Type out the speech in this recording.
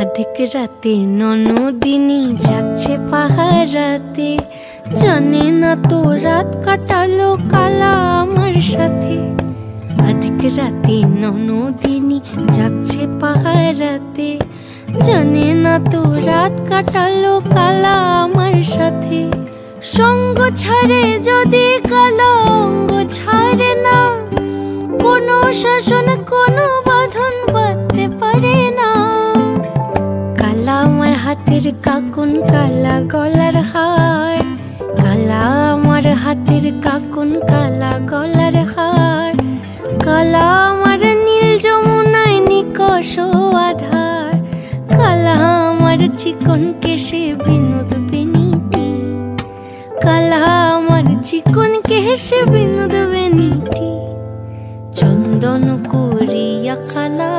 अधिक राते ननदिनी जागছে পাহারাতে, জানে না তো রাত কাটালো কালা আমার সাথে। अधिक রাতে ননদিনী जागছে পাহারাতে, জানে না তো রাত কাটালো কালা আমার সাথে। সঙ্গ ছাড়ে যদি কালা অঙ্গ ছাড়ে না, কোনো শাসন কোনো বাঁধন বাঁধতে পারে না। কালা আমার হাতের কাকুন কালা গলার হার, কালা আমার হাতের কাকুন কালা গলার হার, কালা আমার নীল যমুনায় নিকষ আধার, কালা আমার চিকন কেশে বিনোদ বেনিটি, কালা আমার চিকন কেশে বিনোদ বেনিটি। চন্দন করিয়া কালা